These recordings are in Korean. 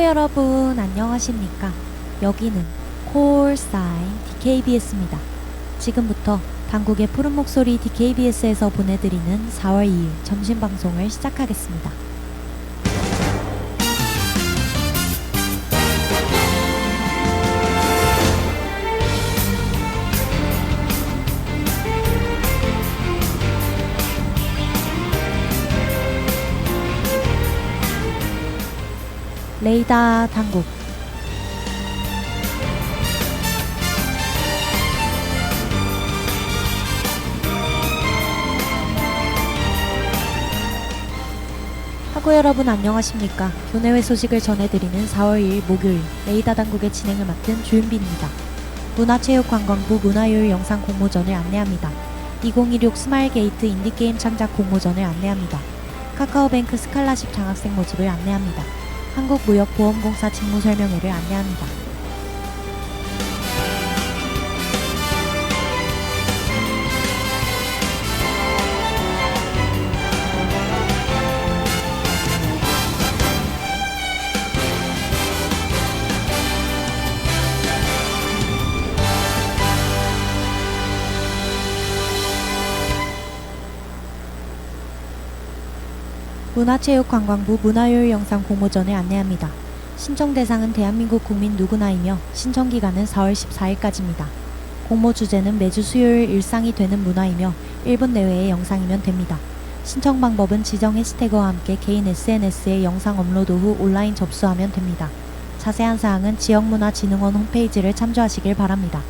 여러분 안녕하십니까? 여기는 콜사인 DKBS입니다. 지금부터 당국의 푸른 목소리 DKBS에서 보내드리는 4월 2일 점심 방송을 시작하겠습니다. 레이더 당국. 하고 여러분 안녕하십니까? 교내외 소식을 전해드리는 4월 2일 목요일 레이더 당국의 진행을 맡은 주윤빈입니다. 문화체육관광부 문화요일 영상 공모전을 안내합니다. 2016 스마일게이트 인디게임 창작 공모전을 안내합니다. 카카오뱅크 스칼라십 장학생 모집을 안내합니다. 한국무역보험공사 직무설명회를 안내합니다. 문화체육관광부 문화요일 영상 공모전을 안내합니다. 신청 대상은 대한민국 국민 누구나이며 신청 기간은 4월 14일까지입니다. 공모 주제는 매주 수요일 일상이 되는 문화이며 1분 내외의 영상이면 됩니다. 신청 방법은 지정 해시태그와 함께 개인 SNS에 영상 업로드 후 온라인 접수하면 됩니다. 자세한 사항은 지역문화진흥원 홈페이지를 참조하시길 바랍니다.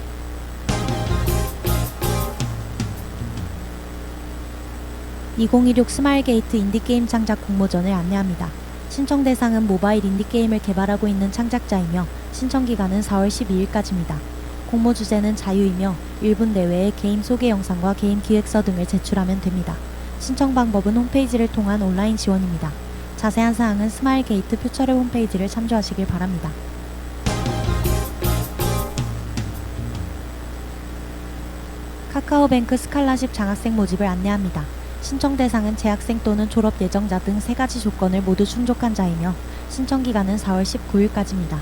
(2016) 스마일게이트 인디게임 창작 공모전을 안내합니다. 신청 대상은 모바일 인디게임을 개발하고 있는 창작자이며 신청 기간은 4월 12일까지입니다. 공모 주제는 자유이며 1분 내외의 게임 소개 영상과 게임 기획서 등을 제출하면 됩니다. 신청 방법은 홈페이지를 통한 온라인 지원입니다. 자세한 사항은 스마일게이트 퓨처랩 홈페이지를 참조하시길 바랍니다. 카카오뱅크 스칼라십 장학생 모집을 안내합니다. 신청 대상은 재학생 또는 졸업 예정자 등 3가지 조건을 모두 충족한 자이며 신청 기간은 4월 19일까지입니다.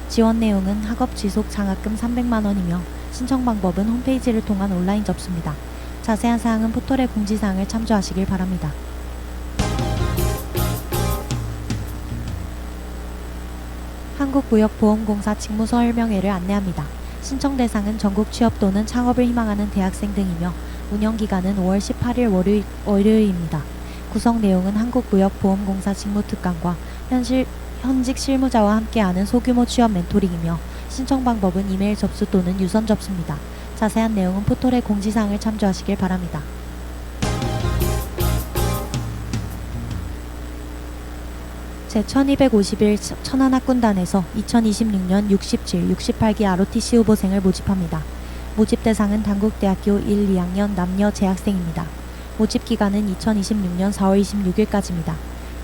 지원 내용은 학업 지속 장학금 300만원이며 신청 방법은 홈페이지를 통한 온라인 접수입니다. 자세한 사항은 포털의 공지사항을 참조하시길 바랍니다. 한국무역보험공사 직무설명회를 안내합니다. 신청 대상은 전국 취업 또는 창업을 희망하는 대학생 등이며 운영기간은 5월 18일 월요일입니다. 구성 내용은 한국무역보험공사 직무특강과 현직 실무자와 함께하는 소규모 취업 멘토링이며 신청 방법은 이메일 접수 또는 유선 접수입니다. 자세한 내용은 포털의 공지사항을 참조하시길 바랍니다. 제1251 천안학군단에서 2026년 67, 68기 ROTC 후보생을 모집합니다. 모집 대상은 단국대학교 1, 2학년 남녀 재학생입니다. 모집 기간은 2026년 4월 26일까지입니다.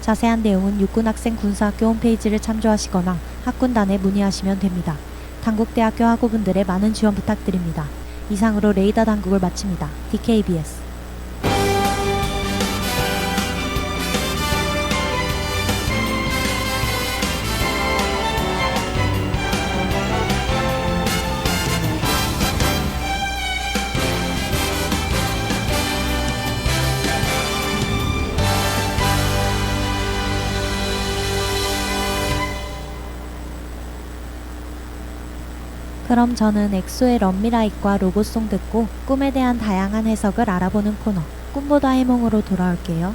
자세한 내용은 육군학생 군사학교 홈페이지를 참조하시거나 학군단에 문의하시면 됩니다. 단국대학교 학우분들의 많은 지원 부탁드립니다. 이상으로 레이더 당국을 마칩니다. DKBS. 그럼 저는 엑소의 런미라잇과 로봇송 듣고 꿈에 대한 다양한 해석을 알아보는 코너 꿈보다 해몽으로 돌아올게요.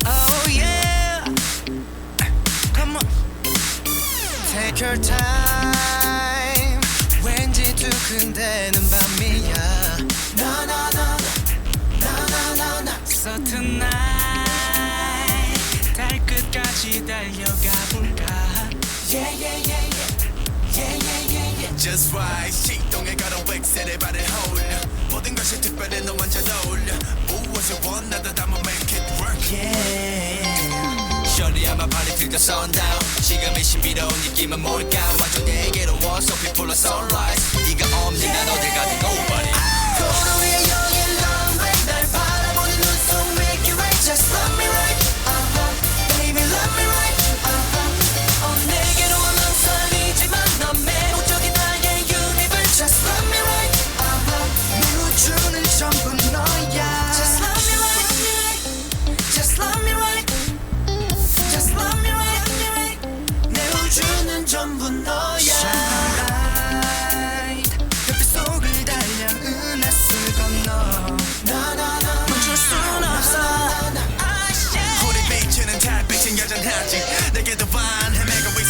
Oh yeah, come on, take your time. 왠지 두근대는 밤이야. No no no no no no no. So tonight. 달 끝까지 달려가 볼까. Yeah yeah yeah yeah yeah yeah yeah yeah. Just right. 시동에 걸어 웩셀에 발을 홀려. 모든 것이 특별해 너 완전 어울려. 무엇을 원하든 I'ma make it work. Yeah. Shorty I'm a party till the sundown. 지금의 신비로운 느낌은 뭘까? 완전 내게로 와서 people are sunrise. 네가 없는 난 어딜 가든 nobody. 거울 위에 여긴 long way. 날 바라보는 눈 속 make it right. Just love me right.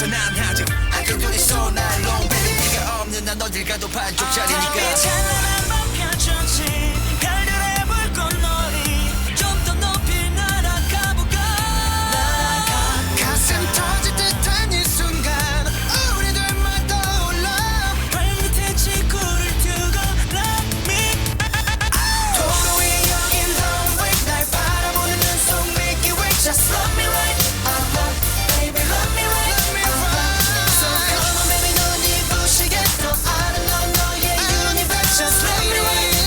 있어 난 아직 아껴 둘이서 날 long baby 네가 없는 난 어딜 가도 반쪽짜리니까 찬란한 밤 펼쳐진 별들의 불꽃놀이 좀 더 높이 날아가볼까 가슴 터질 듯한 이 순간 우리들만 떠올라 발밑에 지구를 두고 Let me 도로 위에 여긴 runway 날 바라보는 눈속 Milky Way Just love me right baby love me right So come on baby 눈이 부시게 더 아름다운 너의 universe Just love me right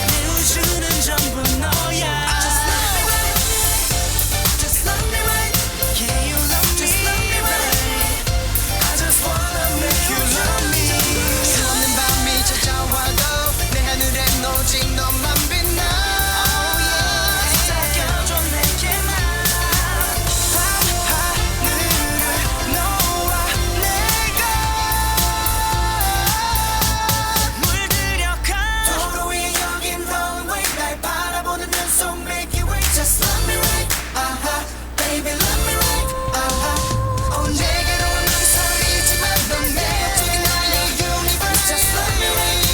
내 우주는 전부 너야 Just love me right Just love me right Yeah you love me Just love me right I just wanna make you love me 수없는 밤이 찾아와도 내 하늘엔 오직 너만 빛나 Oh yeah 사겨줘 내게만 밤하늘을 너와 내가 물들여가 도로 위에 여긴 runway 날 바라보는 눈속 Milky Way Just love me right baby love me right 내게로 눈살이지만 넌 내 옆쪽에 나의 universe Just love me right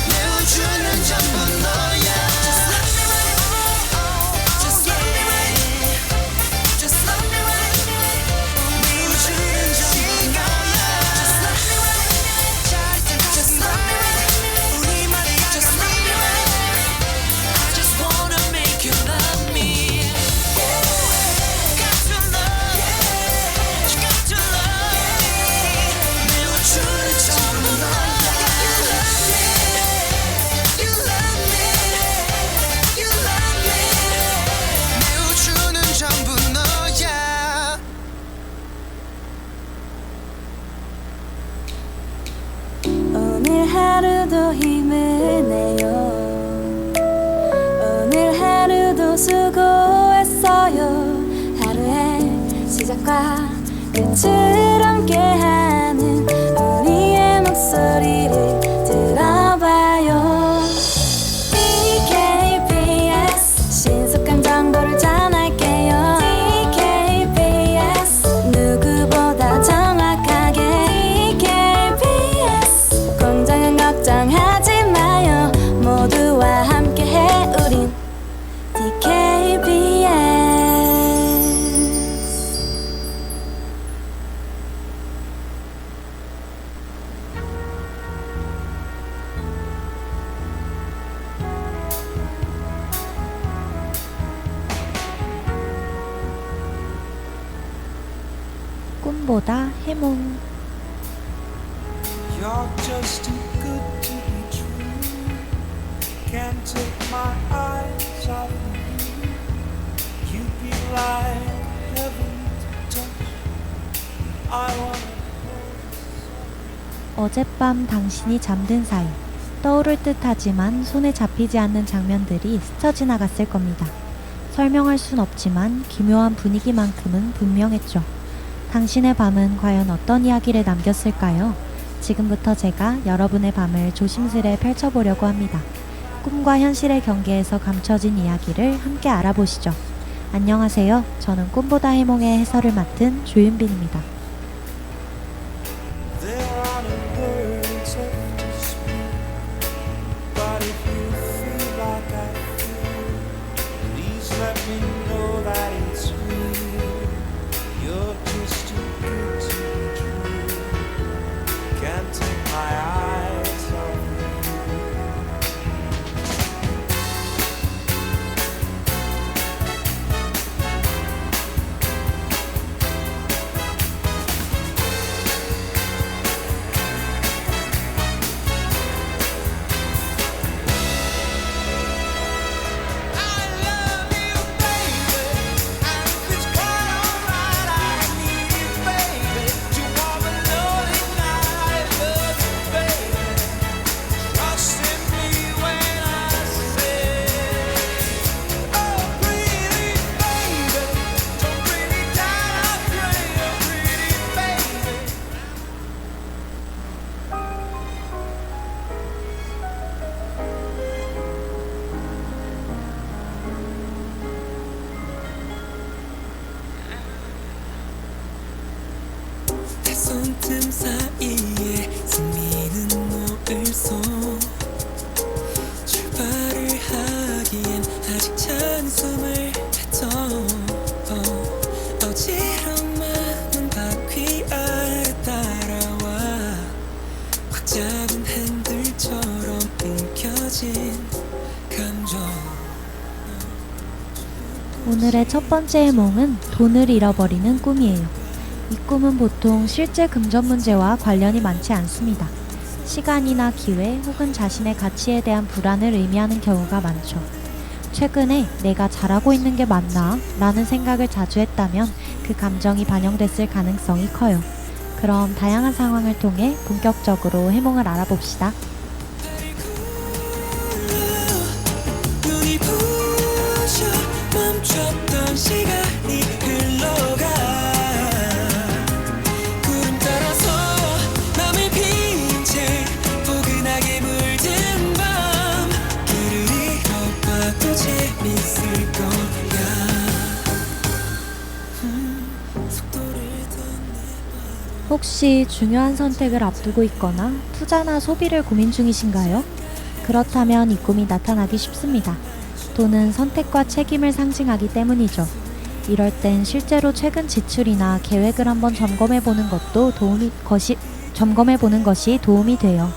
내 우주는 전부 너야 Just love me right Just love me right Just love me right 네 우주는 전부 너야 Just love me right Just love me right 우리만의 Just love me right I just wanna make you love me Got to love You got to love 내 우주는 전부 너야 You love me You love me 내 우주는 전부 너야 오늘 하루도 힘을 내요 오늘 하루도 수고했어요 하루의 시작과 끝을 함께하는 우리의 목소리를 들어봐요 DKBS 신속한 정보를 전할게요 DKBS 누구보다 정확하게 DKBS 공장은 걱정하지 마요 모두와 함께해 우린 DKBS 꿈보다 해몽. You're just too good to be true. Can't take my eyes off of you. You'd be like heaven to touch. I wanna 어젯밤 당신이 잠든 사이 떠오를 듯하지만 손에 잡히지 않는 장면들이 스쳐 지나갔을 겁니다. 설명할 순 없지만 기묘한 분위기만큼은 분명했죠. 당신의 밤은 과연 어떤 이야기를 남겼을까요? 지금부터 제가 여러분의 밤을 조심스레 펼쳐보려고 합니다. 꿈과 현실의 경계에서 감춰진 이야기를 함께 알아보시죠. 안녕하세요. 저는 꿈보다 해몽의 해설을 맡은 조윤빈입니다. There are no words left to speak. But if you feel like I feel, please let me know that it's real. You're just too good to be true. Can't take my eyes off you. 구름 사이에 스미는 노을송 출발을 하기엔 아직 찬숨을 뱉어 어지러운 마음은 바퀴 아래 따라와 꽉 잡은 핸들처럼 움켜진 감정. 오늘의 첫 번째 해몽은 돈을 잃어버리는 꿈이에요. 이 꿈은 보통 실제 금전 문제와 관련이 많지 않습니다. 시간이나 기회 혹은 자신의 가치에 대한 불안을 의미하는 경우가 많죠. 최근에 내가 잘하고 있는 게 맞나? 라는 생각을 자주 했다면 그 감정이 반영됐을 가능성이 커요. 그럼 다양한 상황을 통해 본격적으로 해몽을 알아봅시다. 눈이 부셔 멈췄던 시간이 흘러가 구름 따라서 맘을 빈 채 포근하게 물든 밤 길을 잃어봐도 재밌을 거야 속도를 더 내봐. 혹시 중요한 선택을 앞두고 있거나 투자나 소비를 고민 중이신가요? 그렇다면 이 꿈이 나타나기 쉽습니다. 돈은 선택과 책임을 상징하기 때문이죠. 이럴 땐 실제로 최근 지출이나 계획을 한번 점검해 보는 것이 도움이 돼요.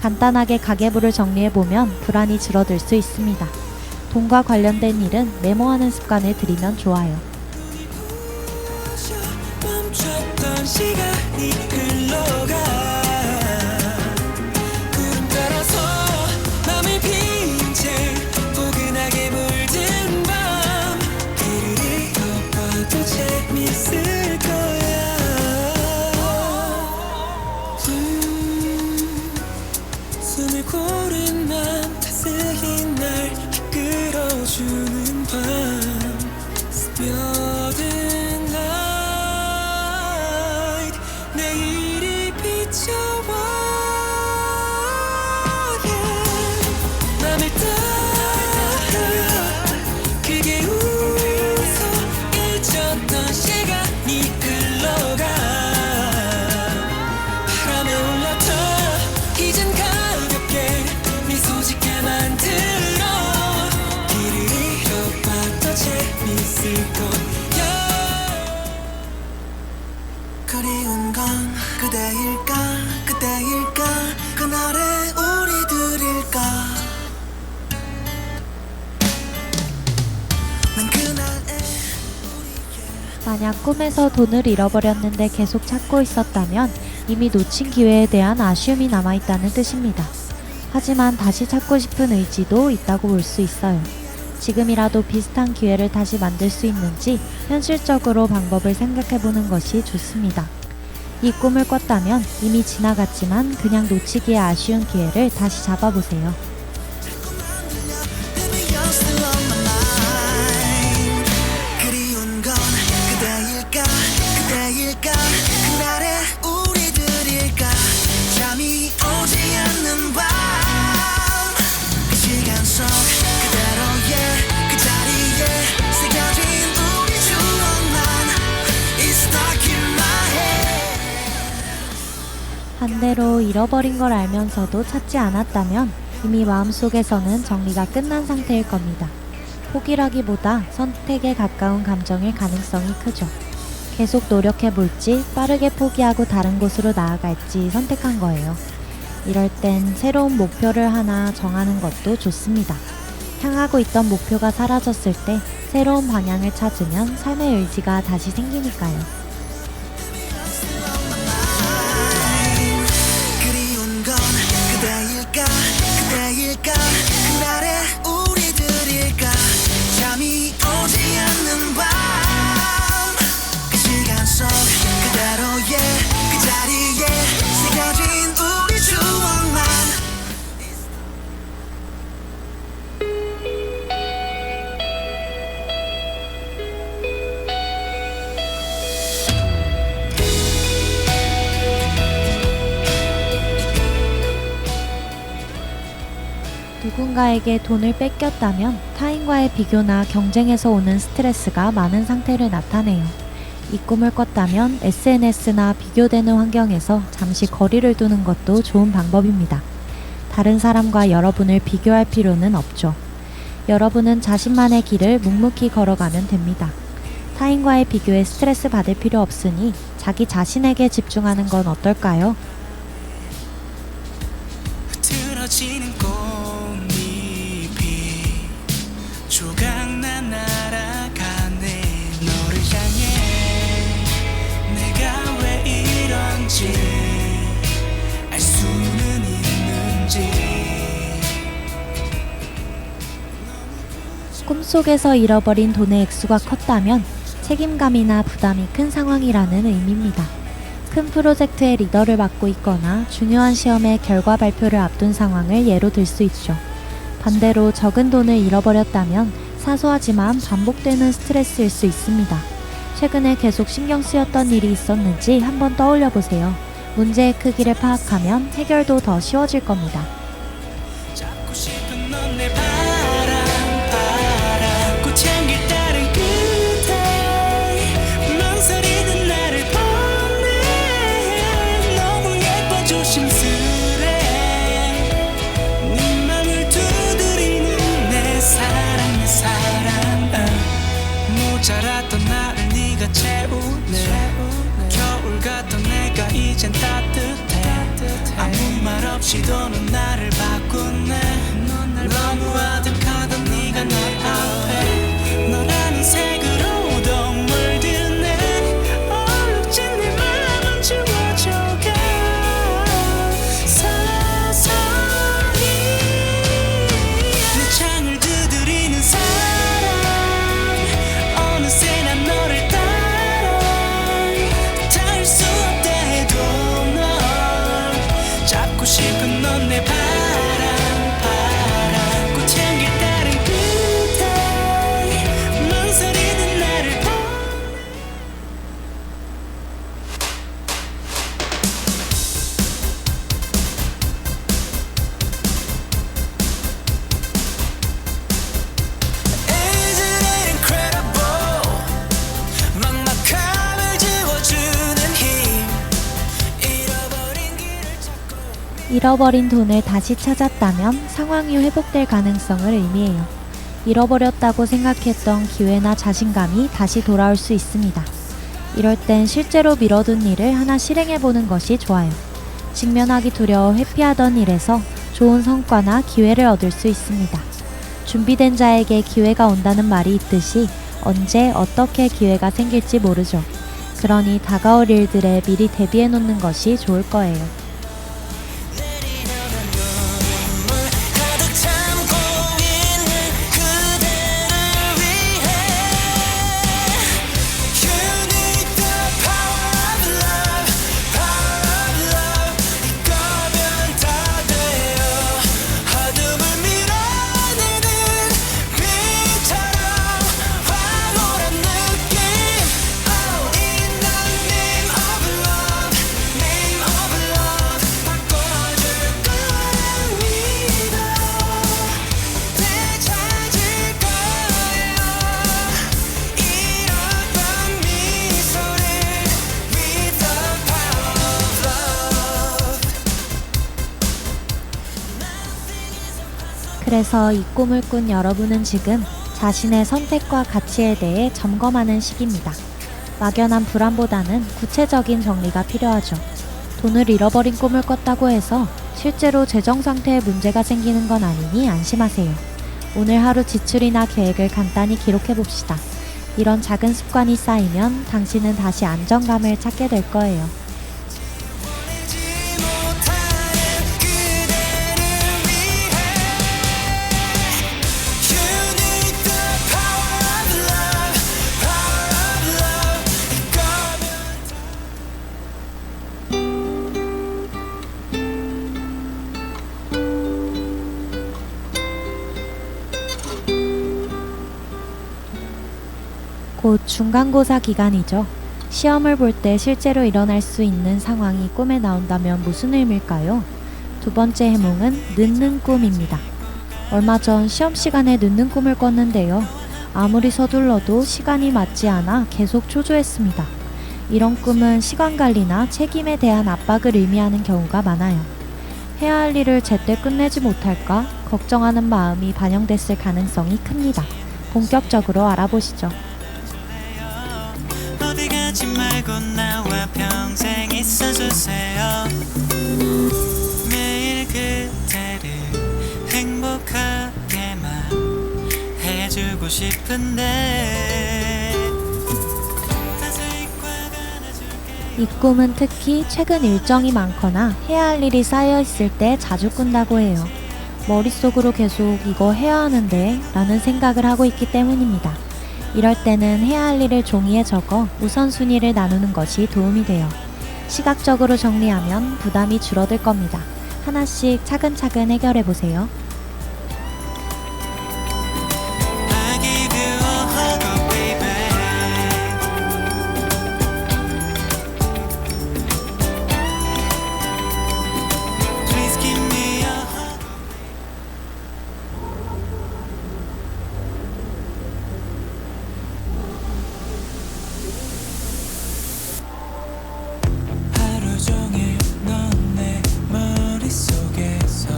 간단하게 가계부를 정리해 보면 불안이 줄어들 수 있습니다. 돈과 관련된 일은 메모하는 습관을 들이면 좋아요. 멈췄던 시간이 흘러가 구름 따라서 맘을 빈 채 포근하게 물든 밤 길을 잃어봐도 재밌을 거야 숨을 고른 맘 따스히 날 이끌어주는 밤 스며든 night 내일이 비춰와 yeah. 맘을 따라 크게 웃어 잊었던 시간이 흘러가 바람에 올라타 이젠 가볍게 미소 짓게 만들어 길을 잃어봐도 재밌을 거야 그리운 건 그대일까 그날의 우리들일까 난 그날의 만약 꿈에서 돈을 잃어버렸는데 계속 찾고 있었다면 이미 놓친 기회에 대한 아쉬움이 남아있다는 뜻입니다. 하지만 다시 찾고 싶은 의지도 있다고 볼 수 있어요. 지금이라도 비슷한 기회를 다시 만들 수 있는지 현실적으로 방법을 생각해보는 것이 좋습니다. 이 꿈을 꿨다면 이미 지나갔지만 그냥 놓치기에 아쉬운 기회를 다시 잡아보세요. Baby you're still on my mind 그리운 건 그대일까 그날의 우리들일까 잠이 오지 않는 밤 그 시간 속 그대로의 그 자리에 새겨진 우리 추억만 It's stuck in my head 반대로 잃어버린 걸 알면서도 찾지 않았다면 이미 마음속에서는 정리가 끝난 상태일 겁니다. 포기라기보다 선택에 가까운 감정일 가능성이 크죠. 계속 노력해볼지 빠르게 포기하고 다른 곳으로 나아갈지 선택한 거예요. 이럴 땐 새로운 목표를 하나 정하는 것도 좋습니다. 향하고 있던 목표가 사라졌을 때 새로운 방향을 찾으면 삶의 의지가 다시 생기니까요. 그리운 건 그대일까 그날의 우리들일까 잠이 오지 않는 밤 그 시간 속 그대로의 그 자리에 새겨진 우리 추억만 누군가에게 돈을 뺏겼다면 타인과의 비교나 경쟁에서 오는 스트레스가 많은 상태를 나타내요. 이 꿈을 꿨다면 SNS나 비교되는 환경에서 잠시 거리를 두는 것도 좋은 방법입니다. 다른 사람과 여러분을 비교할 필요는 없죠. 여러분은 자신만의 길을 묵묵히 걸어가면 됩니다. 타인과의 비교에 스트레스 받을 필요 없으니 자기 자신에게 집중하는 건 어떨까요? 흐트러지는 꽃잎이 조각나 날아가네. 너를 향해 내가 왜 이런지 알 수는 있는지. 꿈속에서 잃어버린 돈의 액수가 컸다면 책임감이나 부담이 큰 상황이라는 의미입니다. 큰 프로젝트의 리더를 맡고 있거나 중요한 시험의 결과 발표를 앞둔 상황을 예로 들 수 있죠. 반대로 적은 돈을 잃어버렸다면 사소하지만 반복되는 스트레스일 수 있습니다. 최근에 계속 신경 쓰였던 일이 있었는지 한번 떠올려 보세요. 문제의 크기를 파악하면 해결도 더 쉬워질 겁니다. 잡고 싶은 넌 내 바람 꽃향기 따른 그대 망설이는 나를 보내. 너무 예뻐 조심스레 네 맘을 두드리는 내 사랑 내 사랑. 모자랐던 나를 네가 채우네. 겨울 같던 내가 이젠 따뜻해. 아무 말 없이도 넌 나를 바꾸네. 너무 아득하던 네가 내 앞에 너라는 색으로도 물드네. 얼룩진 내 마음은 지워져가 서서히. 내 창을 두드리는 사랑 어느새 난 너를 따라 닿을 수 없다 해도 널 잡고 싶은 넌 내 바람 꽃향기 따른 그대 망설이는 나를 보내. Isn't it incredible? 막막함을 지워주는 힘. 잃어버린 길을 찾고 잃어버린 돈을 다시 찾았다면 상황이 회복될 가능성을 의미해요. 잃어버렸다고 생각했던 기회나 자신감이 다시 돌아올 수 있습니다. 이럴 땐 실제로 미뤄둔 일을 하나 실행해보는 것이 좋아요. 직면하기 두려워 회피하던 일에서 좋은 성과나 기회를 얻을 수 있습니다. 준비된 자에게 기회가 온다는 말이 있듯이 언제 어떻게 기회가 생길지 모르죠. 그러니 다가올 일들에 미리 대비해 놓는 것이 좋을 거예요. 가득 참고 있는 그대를 위해 You need the power of love, power of love. 이거면 다 돼요. 어둠을 밀어내는 빛처럼 황홀한 느낌. Oh, in the name of love, name of love. 바꿔줄 거야 믿어. 되찾을 거예요. 잃었던 미소를 with the power of love. 그래서 이 꿈을 꾼 여러분은 지금 자신의 선택과 가치에 대해 점검하는 시기입니다. 막연한 불안보다는 구체적인 정리가 필요하죠. 돈을 잃어버린 꿈을 꿨다고 해서 실제로 재정 상태에 문제가 생기는 건 아니니 안심하세요. 오늘 하루 지출이나 계획을 간단히 기록해 봅시다. 이런 작은 습관이 쌓이면 당신은 다시 안정감을 찾게 될 거예요. 보내지 못하는 그대를 위해 You need the power of love, power of love. 이거면 곧 중간고사 기간이죠. 시험을 볼 때 실제로 일어날 수 있는 상황이 꿈에 나온다면 무슨 의미일까요? 두 번째 해몽은 늦는 꿈입니다. 얼마 전 시험 시간에 늦는 꿈을 꿨는데요. 아무리 서둘러도 시간이 맞지 않아 계속 초조했습니다. 이런 꿈은 시간 관리나 책임에 대한 압박을 의미하는 경우가 많아요. 해야 할 일을 제때 끝내지 못할까 걱정하는 마음이 반영됐을 가능성이 큽니다. 본격적으로 알아보시죠. 어디 가지 말고 나와 평생 있어주세요. 매일 그대를 행복하게만 해주고 싶은데 이 꿈은 특히 최근 일정이 많거나 해야 할 일이 쌓여 있을 때 자주 꾼다고 해요. 머릿속으로 계속 이거 해야 하는데 라는 생각을 하고 있기 때문입니다. 이럴 때는 해야 할 일을 종이에 적어 우선순위를 나누는 것이 도움이 돼요. 시각적으로 정리하면 부담이 줄어들 겁니다. 하나씩 차근차근 해결해 보세요. I give you a hug, oh baby. Please give me a hug. 하루 종일 넌 내 머릿속에서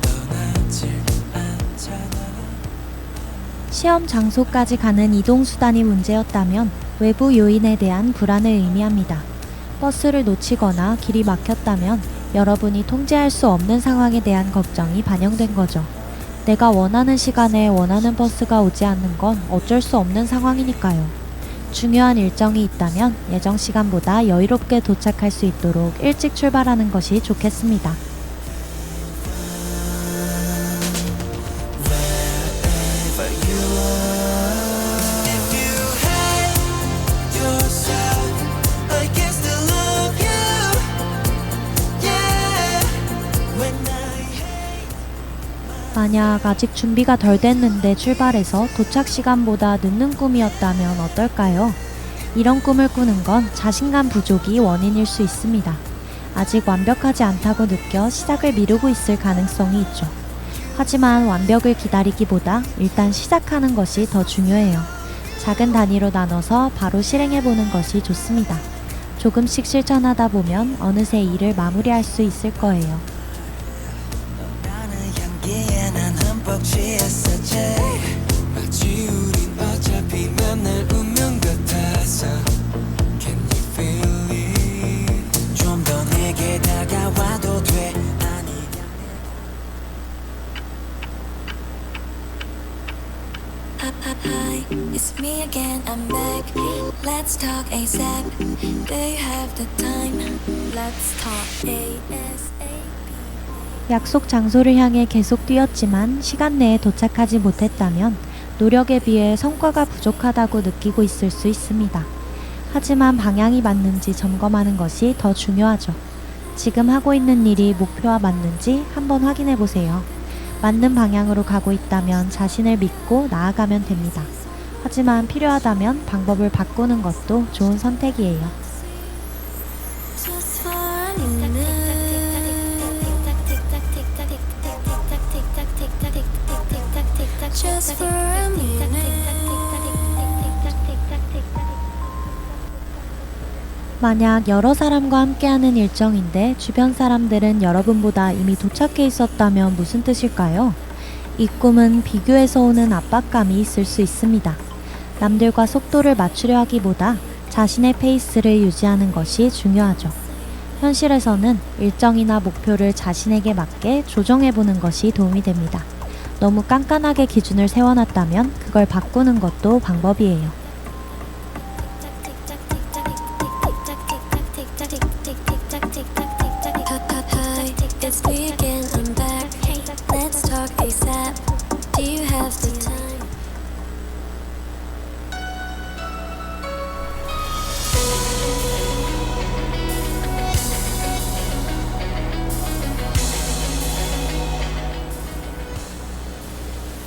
떠나질 않잖아. 시험 장소까지 가는 이동수단이 문제였다면 외부 요인에 대한 불안을 의미합니다. 버스를 놓치거나 길이 막혔다면 여러분이 통제할 수 없는 상황에 대한 걱정이 반영된 거죠. 내가 원하는 시간에 원하는 버스가 오지 않는 건 어쩔 수 없는 상황이니까요. 중요한 일정이 있다면 예정 시간보다 여유롭게 도착할 수 있도록 일찍 출발하는 것이 좋겠습니다. If you hate yourself, I can still love you. Yeah. When I hate. 만약 아직 준비가 덜 됐는데 출발해서 도착 시간보다 늦는 꿈이었다면 어떨까요? 이런 꿈을 꾸는 건 자신감 부족이 원인일 수 있습니다. 아직 완벽하지 않다고 느껴 시작을 미루고 있을 가능성이 있죠. 하지만 완벽을 기다리기보다 일단 시작하는 것이 더 중요해요. 작은 단위로 나눠서 바로 실행해보는 것이 좋습니다. 조금씩 실천하다 보면 어느새 일을 마무리할 수 있을 거예요. 나는 향기에 난 흠뻑 취했었지. 마치 우린 어차피 만날 운명 같아서. Can you feel it? 좀 더 내게 다가와도 돼. Hi, it's me again, I'm back. Let's talk ASAP. Do you have the time? Let's talk ASAP. 약속 장소를 향해 계속 뛰었지만 시간 내에 도착하지 못했다면 노력에 비해 성과가 부족하다고 느끼고 있을 수 있습니다. 하지만 방향이 맞는지 점검하는 것이 더 중요하죠. 지금 하고 있는 일이 목표와 맞는지 한번 확인해 보세요. 맞는 방향으로 가고 있다면 자신을 믿고 나아가면 됩니다. 하지만 필요하다면 방법을 바꾸는 것도 좋은 선택이에요. Just for a minute. Just for a minute. 만약 여러 사람과 함께하는 일정인데 주변 사람들은 여러분보다 이미 도착해 있었다면 무슨 뜻일까요? 이 꿈은 비교에서 오는 압박감이 있을 수 있습니다. 남들과 속도를 맞추려 하기보다 자신의 페이스를 유지하는 것이 중요하죠. 현실에서는 일정이나 목표를 자신에게 맞게 조정해보는 것이 도움이 됩니다. 너무 깐깐하게 기준을 세워놨다면 그걸 바꾸는 것도 방법이에요. Hi, it's me again, I'm back. Let's talk ASAP. Do you have the time?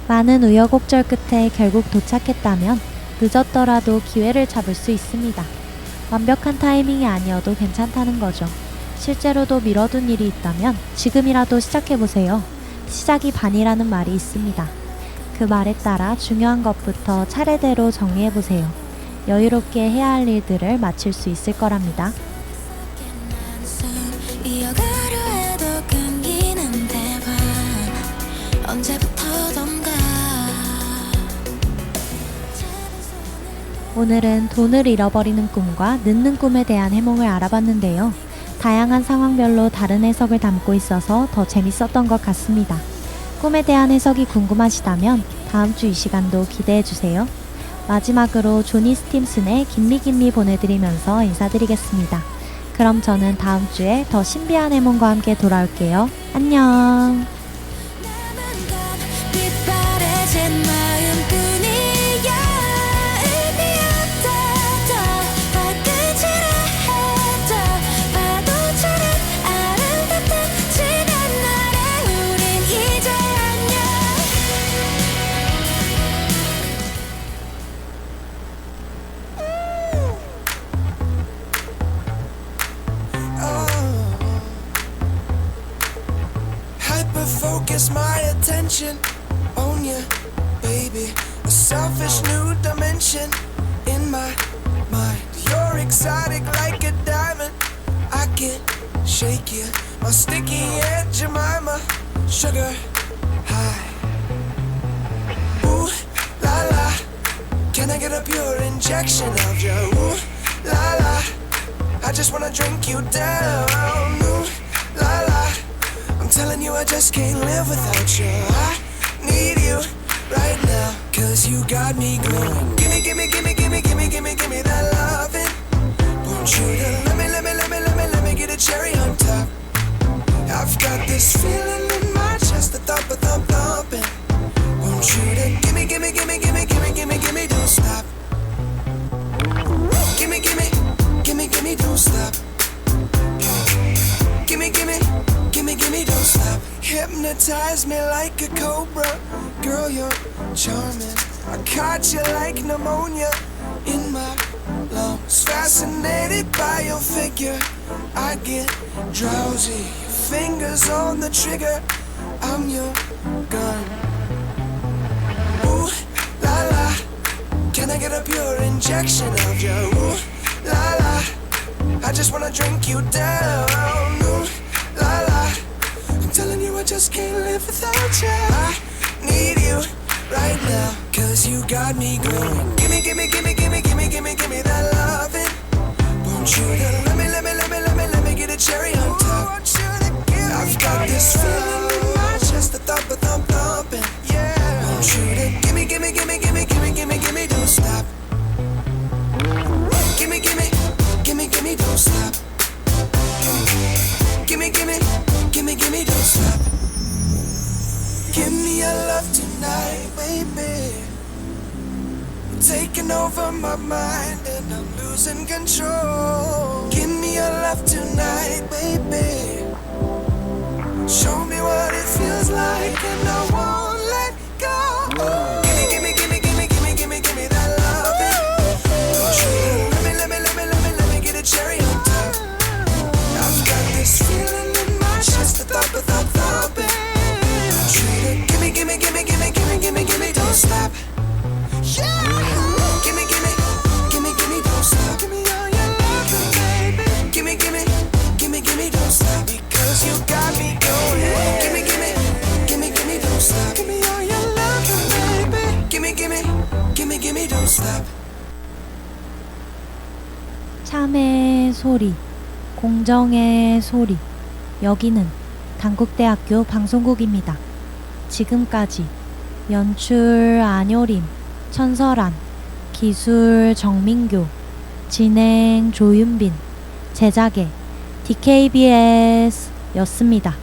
많은 우여곡절 끝에 결국 도착했다면 늦었더라도 기회를 잡을 수 있습니다. 완벽한 타이밍이 아니어도 괜찮다는 거죠. 실제로도 미뤄둔 일이 있다면 지금이라도 시작해보세요. 시작이 반이라는 말이 있습니다. 그 말에 따라 중요한 것부터 차례대로 정리해보세요. 여유롭게 해야 할 일들을 마칠 수 있을 거랍니다. 이어가려 해도 끊기는 대화 언제부터던가 오늘은 돈을 잃어버리는 꿈과 늦는 꿈에 대한 해몽을 알아봤는데요. 다양한 상황별로 다른 해석을 담고 있어서 더 재밌었던 것 같습니다. 꿈에 대한 해석이 궁금하시다면 다음 주 이 시간도 기대해주세요. 마지막으로 조니 스팀슨의 김미김미 보내드리면서 인사드리겠습니다. 그럼 저는 다음 주에 더 신비한 해몽과 함께 돌아올게요. 안녕. 빛바래진 마음뿐이야 의미 없다 더 발끝이라 해도 파도처럼 아름답던 지난 날에 우린 이제 안녕 Hyper focus my attention on you, baby. A selfish new dimension in my mind. You're exotic like a diamond. I can't shake you. My sticky Aunt Jemima, sugar high. Ooh la la, can I get a pure injection of you? Ooh la la, I just wanna drink you down. Ooh la la, I'm telling you I just can't live without you. I need you right now, cause you got me glowing. Gimme, gimme, gimme, gimme, gimme, gimme, gimme that loving. Won't you let me get a cherry on top. I've got this feeling in my chest, the thump, thumping. Won't you to gimme, gimme, gimme, gimme, gimme, gimme, gimme, don't stop. Gimme, gimme, gimme, gimme, don't stop. Gimme, gimme, gimme, gimme, don't stop. Hypnotize me like a cobra. Girl, you're charming. I caught you like pneumonia in my lungs. Fascinated by your figure, I get drowsy. Fingers on the trigger, I'm your gun. Ooh la la, can I get a pure injection of you? Ooh la la, I just wanna drink you down. Ooh la la, I'm telling you I just can't live without you. I need you right now, cause you got me glowing. Gimme, gimme, gimme, gimme, gimme, gimme, gimme that loving. Won't you to let me get a cherry on top. I've got this feeling in my chest, the thumping. Yeah. Won't you to gimme, gimme, gimme, gimme, gimme, gimme, gimme, don't stop. Gimme, gimme, gimme, gimme, don't stop. Gimme, gimme, gimme, gimme, don't stop. Give me your love tonight, baby. You're taking over my mind and I'm losing control. Give me your love tonight, baby. Show me what it feels like and I won't let go. Gimme, gimme, gimme, gimme, gimme, gimme, gimme that loving. Let me get a cherry on top. I've got this feeling in my chest, the thumping. Gimme, gimme, gimme, gimme, gimme, gimme, gimme, don't stop. Yeah. Gimme, gimme, gimme, gimme, don't stop. Give me all your love, baby. Gimme, gimme, gimme, gimme, don't stop. Because you got me going. Gimme, gimme, gimme, gimme, don't stop. Give me all your love, baby. Gimme, gimme, gimme, gimme, don't stop. 참의 소리, 공정의 소리. 여기는 단국대학교 방송국입니다. 지금까지 연출 안효림, 천설안, 기술 정민교, 진행 조윤빈, 제작의 DKBS 였습니다.